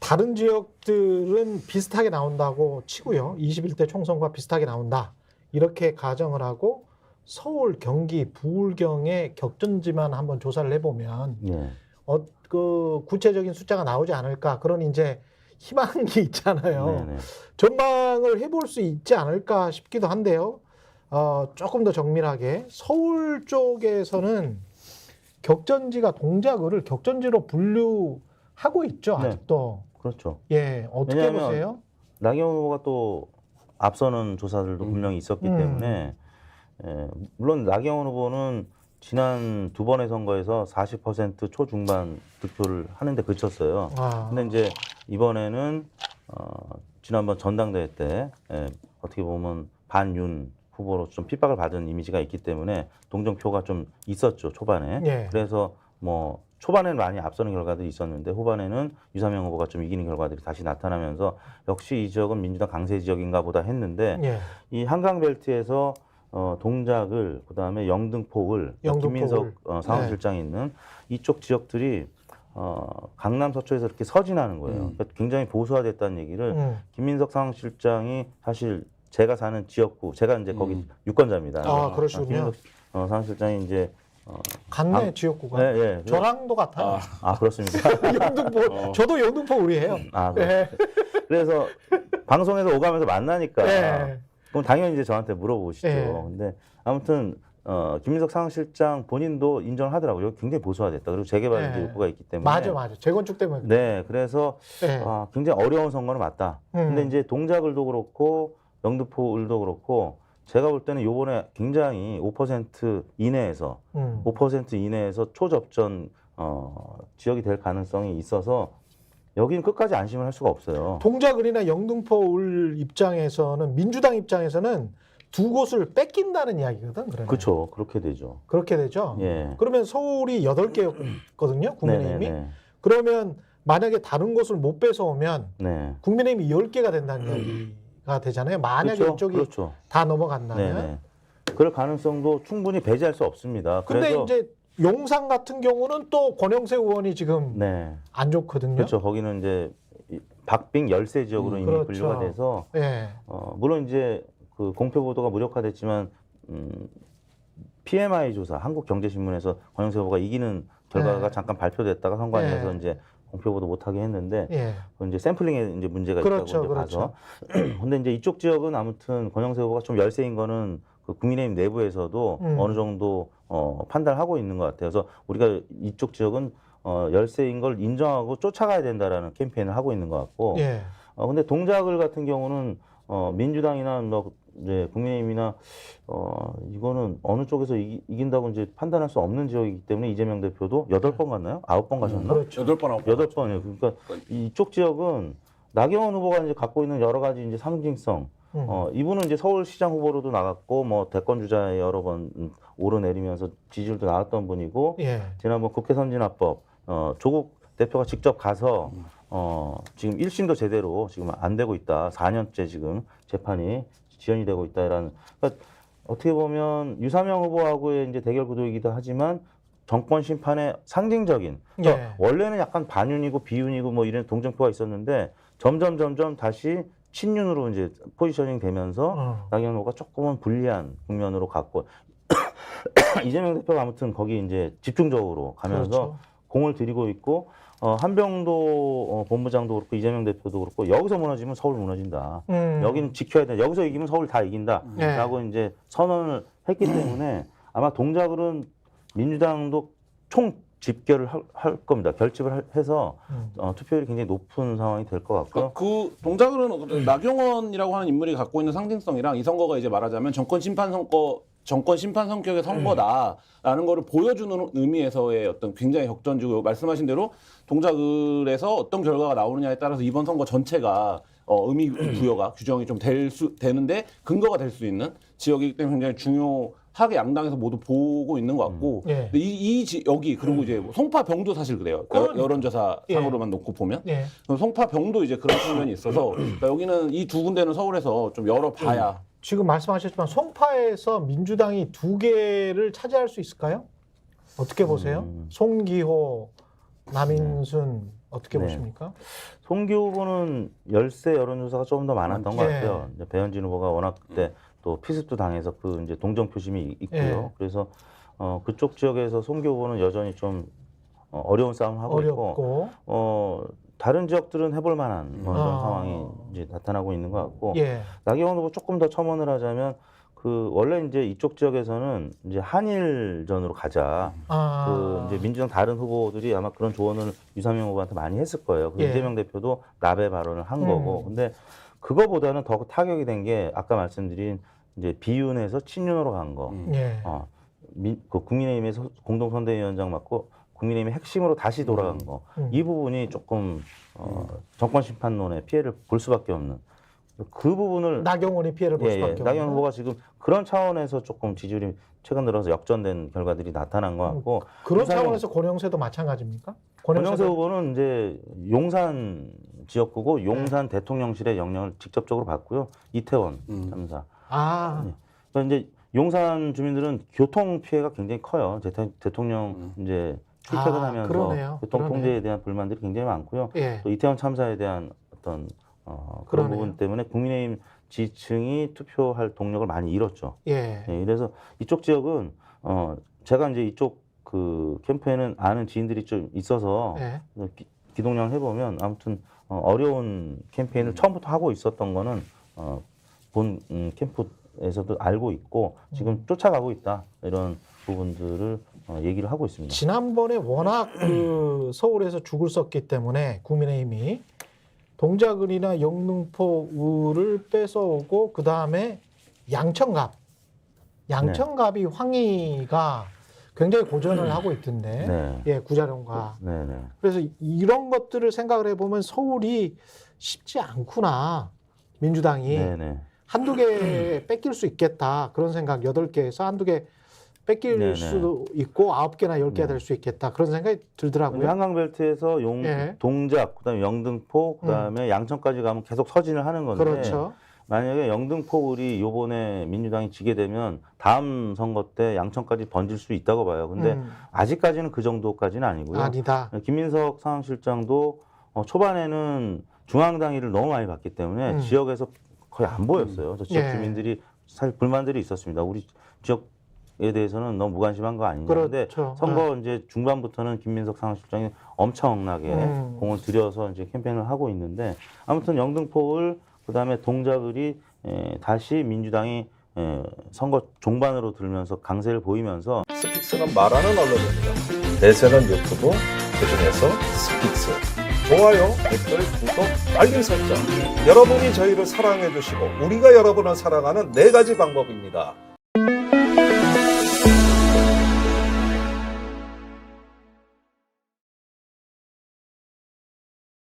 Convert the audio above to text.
다른 지역들은 비슷하게 나온다고 치고요. 21대 총선과 비슷하게 나온다. 이렇게 가정을 하고 서울, 경기, 부울경의 격전지만 한번 조사를 해보면 예. 그 구체적인 숫자가 나오지 않을까 그런 이제 희망이 있잖아요. 네네. 전망을 해볼 수 있지 않을까 싶기도 한데요. 조금 더 정밀하게 서울 쪽에서는 격전지가 동작을 격전지로 분류하고 있죠. 아직도. 네. 그렇죠. 예, 어떻게 보세요? 나경원 후보가 또 앞서는 조사들도 분명히 있었기 때문에 물론 나경원 후보는 지난 두 번의 선거에서 40% 초중반 득표를 하는데 그쳤어요. 근데 이제 이번에는 지난번 전당대회 때 어떻게 보면 반윤 후보로 좀 핍박을 받은 이미지가 있기 때문에 동정표가 좀 있었죠, 초반에. 예. 그래서 뭐 초반에는 많이 앞서는 결과들이 있었는데 후반에는 유사명 후보가 좀 이기는 결과들이 다시 나타나면서 역시 이 지역은 민주당 강세 지역인가 보다 했는데 예. 이 한강벨트에서 동작을 그다음에 영등포을 김민석 상황실장이 있는 이쪽 지역들이 강남 서초에서 이렇게 서진하는 거예요. 그러니까 굉장히 보수화됐다는 얘기를 김민석 상황실장이 사실 제가 사는 지역구, 제가 이제 거기 유권자입니다. 아, 그러시군요. 김민석 상황실장이 이제 같네 지역구가. 예. 저랑도 같아요. 그렇습니까? 영등포. 저도 영등포 우리예요. 네. 그래서 방송에서 오가면서 만나니까 예. 그럼 당연히 이제 저한테 물어보시죠. 예. 근데 아무튼 김민석 상황실장 본인도 인정을 하더라고요. 굉장히 보수화됐다. 그리고 재개발 이제 욕구가 있기 때문에. 맞아. 재건축 때문에. 네, 그래서 예. 굉장히 어려운 선거는 맞다. 근데 이제 동작을도 그렇고 영등포을도 그렇고 제가 볼 때는 요번에 굉장히 5% 이내에서 5% 이내에서 초접전 지역이 될 가능성이 있어서 여기는 끝까지 안심을 할 수가 없어요. 동작을이나 영등포을 입장에서는 민주당 입장에서는 두 곳을 뺏긴다는 이야기거든. 그러면. 그렇죠. 그렇게 되죠. 그렇게 되죠. 예. 그러면 서울이 8개였거든요. 국민의힘이. 네네네. 그러면 만약에 다른 곳을 못 뺏어오면 네. 국민의힘이 10개가 된다는 이야기가 되잖아요. 만약에 그렇죠? 이쪽이 그렇죠. 다 넘어간다면. 네네. 그럴 가능성도 충분히 배제할 수 없습니다. 근데 그래서 이제 용산 같은 경우는 또 권영세 의원이 지금 네. 안 좋거든요. 그렇죠. 거기는 이제 박빙 열세 지역으로 이미 그렇죠. 분류가 돼서 예. 물론 이제 그 공표 보도가 무력화됐지만 PMI 조사 한국경제신문에서 권영세 후보가 이기는 결과가 잠깐 발표됐다가 선관위에서 이제 공표 보도 못하게 했는데 그건 이제 샘플링에 이제 문제가 있다고 이제 봐서 근데 이제 이쪽 지역은 아무튼 권영세 후보가 좀 열세인 거는 그 국민의힘 내부에서도 어느 정도 판단하고 있는 것 같아요. 그래서 우리가 이쪽 지역은 열세인 걸 인정하고 쫓아가야 된다라는 캠페인을 하고 있는 것 같고 근데 동작을 같은 경우는 민주당이나 뭐 이제 국민의힘이나 이거는 어느 쪽에서 이긴다고 이제 판단할 수 없는 지역이기 때문에 이재명 대표도 8번 갔나요? 9번 가셨나? 그렇죠. 8번, 8번이요. 그러니까 이쪽 지역은 나경원 후보가 이제 갖고 있는 여러 가지 이제 상징성. 이분은 이제 서울시장 후보로도 나갔고 뭐 대권 주자에 여러 번 오르내리면서 지지율도 나왔던 분이고 지난번 국회 선진화법 조국 대표가 직접 가서 지금 1심도 제대로 지금 안 되고 있다. 4년째 지금 재판이 지연이 되고 있다라는. 그러니까 어떻게 보면 유사명 후보하고의 이제 대결 구도이기도 하지만 정권 심판의 상징적인. 그러니까 원래는 약간 반윤이고 비윤이고 뭐 이런 동정표가 있었는데 점점 다시 친윤으로 이제 포지셔닝 되면서 나경원 후보가 조금은 불리한 국면으로 갔고 이재명 대표가 아무튼 거기 이제 집중적으로 가면서 공을 들이고 있고 한병도 본부장도 그렇고 이재명 대표도 그렇고 여기서 무너지면 서울 무너진다. 여기는 지켜야 돼. 여기서 이기면 서울 다 이긴다라고 이제 선언을 했기 때문에 아마 동작을은 민주당도 총 집결을 할 겁니다. 결집을 해서 투표율이 굉장히 높은 상황이 될 것 같고요. 그 동작을은 나경원이라고 하는 인물이 갖고 있는 상징성이랑 이 선거가 이제 말하자면 정권 심판 성격의 선거다라는 거를 보여주는 의미에서의 어떤 굉장히 격전지고 말씀하신 대로 동작을에서 어떤 결과가 나오느냐에 따라서 이번 선거 전체가 의미 부여가 규정이 좀 되는데 근거가 될 수 있는 지역이기 때문에 굉장히 중요하게 양당에서 모두 보고 있는 것 같고 근데 여기 그리고 이제 뭐 송파병도 사실 그래요. 여론조사 상으로만 놓고 보면 송파병도 이제 그런 측면이 있어서 그러니까 여기는 이 두 군데는 서울에서 좀 열어봐야 지금 말씀하셨지만 송파에서 민주당이 2개를 차지할 수 있을까요? 어떻게 보세요? 송기호, 남인순 어떻게 네. 보십니까? 송기 후보는 열세 여론조사가 조금 더 많았던 것 예. 같아요. 이제 배현진 후보가 워낙 그때 또 피습도 당해서 그 이제 동정 표심이 있고요. 예. 그래서 그쪽 지역에서 송기 후보는 여전히 좀 어려운 싸움을 하고 있고 어렵고. 다른 지역들은 해볼 만한 뭐 이런 아. 상황이 이제 나타나고 있는 것 같고 예. 나경원 후보 조금 더 첨언을 하자면 그 원래 이제 이쪽 지역에서는 이제 한일전으로 가자. 그 이제 민주당 다른 후보들이 아마 그런 조언을 유상민 후보한테 많이 했을 거예요. 그 예. 이재명 대표도 나배 발언을 한 거고. 근데 그거보다는 더 타격이 된 게 아까 말씀드린 이제 비윤에서 친윤으로 간 거. 예. 그 국민의힘의 공동선대위원장 맡고 국민의힘의 핵심으로 다시 돌아간 거. 이 부분이 조금 정권 심판론의 피해를 볼 수밖에 없는. 그 부분을 나경원이 피해를 볼 수밖에 없는. 나경원 후보가 지금 그런 차원에서 조금 지지율이 최근 들어서 역전된 결과들이 나타난 것 같고 그런 유상민- 차원에서 권영세도 마찬가지입니까? 권영세 후보는 이제 용산 지역구고 용산 대통령실의 영향을 직접적으로 받고요. 이태원 참사. 그러니까 이제 용산 주민들은 교통 피해가 굉장히 커요. 대통령 이제 출퇴근하면서 그러네요. 교통 그러네. 통제에 대한 불만들이 굉장히 많고요. 예. 또 이태원 참사에 대한 어떤 그런 그러네요. 부분 때문에 국민의힘 지지층이 투표할 동력을 많이 잃었죠. 예. 예, 그래서 이쪽 지역은 제가 이제 이쪽 그 캠프에는 아는 지인들이 좀 있어서 예. 기동량 해보면 아무튼 어려운 캠페인을 처음부터 하고 있었던 거는 본 캠프에서도 알고 있고 지금 쫓아가고 있다 이런 부분들을 얘기를 하고 있습니다. 지난번에 워낙 그 서울에서 죽을 썼기 때문에 국민의힘이 동작을이나 영등포을을 뺏어오고 그 다음에 양천갑이 황희가 굉장히 고전을 하고 있던데, 네. 예, 구자룡과. 네네. 그래서 이런 것들을 생각을 해보면 서울이 쉽지 않구나. 민주당이 네네. 한두 개 뺏길 수 있겠다. 그런 생각 8개에서 한두 개 뺏길 네네. 수도 있고 9개나 10개가 될 수 있겠다. 그런 생각이 들더라고요. 한강벨트에서 예. 동작, 그다음에 영등포, 그다음에 양천까지 가면 계속 서진을 하는 건데 그렇죠. 만약에 영등포을이 요번에 민주당이 지게 되면 다음 선거 때 양천까지 번질 수 있다고 봐요. 근데 아직까지는 그 정도까지는 아니고요. 아니다. 김민석 상황실장도 초반에는 중앙당위를 너무 많이 받기 때문에 지역에서 거의 안 보였어요. 저 지역 예. 주민들이 사실 불만들이 있었습니다. 우리 지역에 대해서는 너무 무관심한 거 아니냐. 근데 그렇죠. 선거 이제 중반부터는 김민석 상황실장이 엄청나게 공을 들여서 이제 캠페인을 하고 있는데 아무튼 영등포을 그다음에 동작을이 다시 민주당이 선거 종반으로 들면서 강세를 보이면서 스픽스는 말하는 언론입니다. 대세는 유튜브, 그중에서 스픽스. 좋아요, 댓글, 구독, 알림 설정. 여러분이 저희를 사랑해 주시고 우리가 여러분을 사랑하는 4가지 방법입니다.